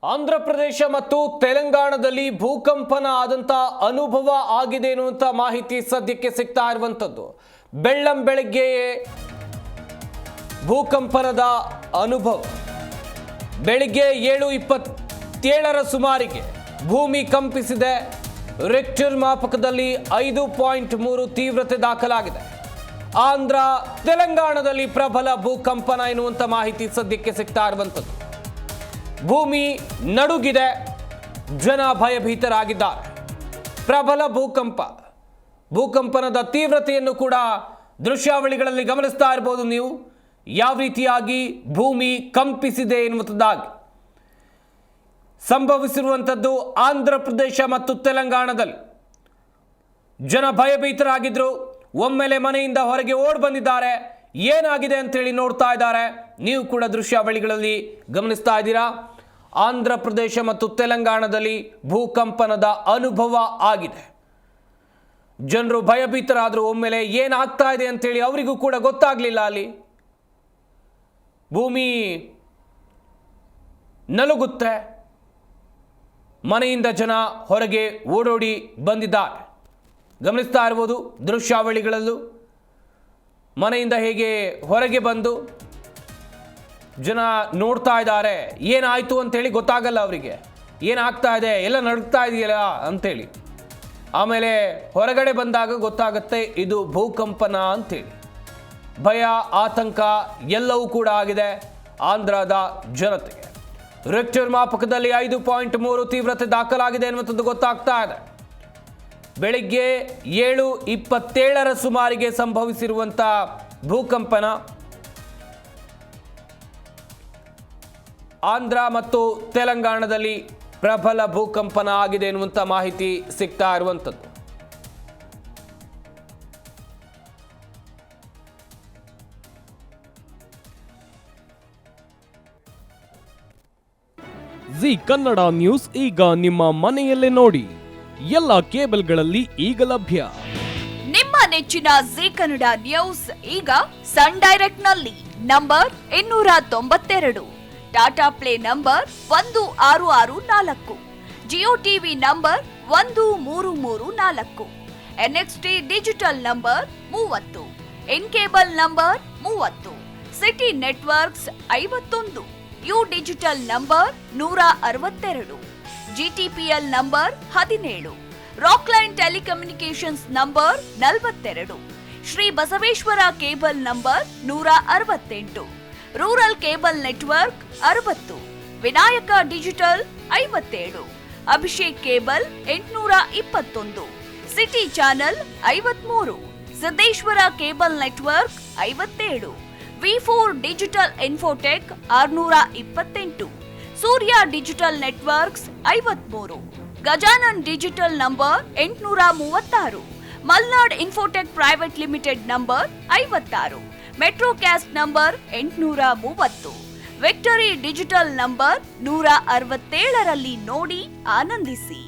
ಆಂಧ್ರ ಪ್ರದೇಶ ಮತ್ತು ತೆಲಂಗಾಣದಲ್ಲಿ ಭೂಕಂಪನ ಆದಂತ ಅನುಭವ ಆಗಿದೆ ಅನ್ನುವಂತ ಮಾಹಿತಿ ಸದ್ಯಕ್ಕೆ ಸಿಗ್ತಾ ಇರುವಂತದ್ದು. ಬೆಳ್ಳಂಬೆಳಗ್ಗೆ ಭೂಕಂಪನದ ಅನುಭವ. ಬೆಳಿಗ್ಗೆ 7:27 ಸುಮಾರಿಗೆ ಭೂಮಿ ಕಂಪಿಸಿದೆ. ರಿಕ್ಟರ್ ಮಾಪಕದಲ್ಲಿ 5.3 ತೀವ್ರತೆ ದಾಖಲಾಗಿದೆ. ಆಂಧ್ರ ತೆಲಂಗಾಣದಲ್ಲಿ ಪ್ರಬಲ ಭೂಕಂಪನ ಎನ್ನುವಂತ ಮಾಹಿತಿ ಸದ್ಯಕ್ಕೆ ಸಿಗ್ತಾ ಇರುವಂತದ್ದು. ಭೂಮಿ ನಡುಗಿದೆ, ಜನ ಭಯಭೀತರಾಗಿದ್ದಾರೆ. ಪ್ರಬಲ ಭೂಕಂಪನದ ತೀವ್ರತೆಯನ್ನು ಕೂಡ ದೃಶ್ಯಾವಳಿಗಳಲ್ಲಿ ಗಮನಿಸ್ತಾ ಇರಬಹುದು ನೀವು. ಯಾವ ರೀತಿಯಾಗಿ ಭೂಮಿ ಕಂಪಿಸಿದೆ ಎನ್ನುವಂಥದ್ದಾಗಿ ಸಂಭವಿಸಿರುವಂಥದ್ದು ಆಂಧ್ರ ಪ್ರದೇಶ ಮತ್ತು ತೆಲಂಗಾಣದಲ್ಲಿ. ಜನ ಭಯಭೀತರಾಗಿದ್ರು. ಒಮ್ಮೆಲೆ ಮನೆಯಿಂದ ಹೊರಗೆ ಓಡಿ ಬಂದಿದ್ದಾರೆ. ಏನಾಗಿದೆ ಅಂತೇಳಿ ನೋಡ್ತಾ ಇದ್ದಾರೆ. ನೀವು ಕೂಡ ದೃಶ್ಯಾವಳಿಗಳಲ್ಲಿ ಗಮನಿಸ್ತಾ ಇದ್ದೀರಾ. ಆಂಧ್ರ ಪ್ರದೇಶ ಮತ್ತು ತೆಲಂಗಾಣದಲ್ಲಿ ಭೂಕಂಪನದ ಅನುಭವ ಆಗಿದೆ. ಜನರು ಭಯಭೀತರಾದ್ರು. ಒಮ್ಮೆಲೆ ಏನಾಗ್ತಾ ಇದೆ ಅಂತೇಳಿ ಅವರಿಗೂ ಕೂಡ ಗೊತ್ತಾಗಲಿಲ್ಲ. ಅಲ್ಲಿ ಭೂಮಿ ನಲುಗುತ್ತೆ. ಮನೆಯಿಂದ ಜನ ಹೊರಗೆ ಓಡೋಡಿ ಬಂದಿದ್ದಾರೆ. ಗಮನಿಸ್ತಾ ಇರ್ಬೋದು ದೃಶ್ಯಾವಳಿಗಳಲ್ಲೂ. ಮನೆಯಿಂದ ಹೇಗೆ ಹೊರಗೆ ಬಂದು ಜನ ನೋಡ್ತಾ ಇದ್ದಾರೆ. ಏನಾಯಿತು ಅಂತೇಳಿ ಗೊತ್ತಾಗಲ್ಲ ಅವರಿಗೆ. ಏನಾಗ್ತಾ ಇದೆ, ಎಲ್ಲ ನಡುಗ್ತಾ ಇದೆಯಲ್ಲ ಅಂಥೇಳಿ. ಆಮೇಲೆ ಹೊರಗಡೆ ಬಂದಾಗ ಗೊತ್ತಾಗುತ್ತೆ ಇದು ಭೂಕಂಪನ ಅಂಥೇಳಿ. ಭಯ, ಆತಂಕ ಎಲ್ಲವೂ ಕೂಡ ಆಗಿದೆ ಆಂಧ್ರದ ಜನತೆಗೆ. ರಿಕ್ಟರ್ ಮಾಪಕದಲ್ಲಿ 5.3 ತೀವ್ರತೆ ದಾಖಲಾಗಿದೆ ಎನ್ನುವಂಥದ್ದು ಗೊತ್ತಾಗ್ತಾ ಇದೆ. ಬೆಳಿಗ್ಗೆ 7:27 ಸುಮಾರಿಗೆ ಸಂಭವಿಸಿರುವಂಥ ಭೂಕಂಪನ. ಆಂಧ್ರ ಮತ್ತು ತೆಲಂಗಾಣದಲ್ಲಿ ಪ್ರಬಲ ಭೂಕಂಪನ ಆಗಿದೆ ಎನ್ನುವಂಥ ಮಾಹಿತಿ ಸಿಗ್ತಾ ಇರುವಂಥದ್ದು. ಜಿ ಕನ್ನಡ ನ್ಯೂಸ್ ಈಗ ನಿಮ್ಮ ಮನೆಯಲ್ಲೇ ನೋಡಿ. ಎಲ್ಲ ಕೇಬಲ್ಗಳಲ್ಲಿ ಈಗ ಲಭ್ಯ. ನಿಮ್ಮ ನೆಚ್ಚಿನ ಜಿ ಕನ್ನಡ ನ್ಯೂಸ್ ಈಗ ಸನ್ ಡೈರೆಕ್ಟ್ ನಲ್ಲಿ number 292, Tata Play number 1664, Jio TV number 1334, NXT digital number 30, in cable number 30, City networks 51, U digital number 162, GTPL number 17, Rockline telecommunications number 42, Shri Basaveshwara cable number 168, rural cable network 60, Vinayaka digital 57, Abhishek cable 821, City channel 53, Siddeshwara cable network 57, ವಿ4 digital infotech 628, Surya digital networks 53, Gajanan digital number 836, Malnad infotech private limited number 56, Metrocast number 830, Victory digital number 167ರಲ್ಲಿ ನೋಡಿ ಆನಂದಿಸಿ.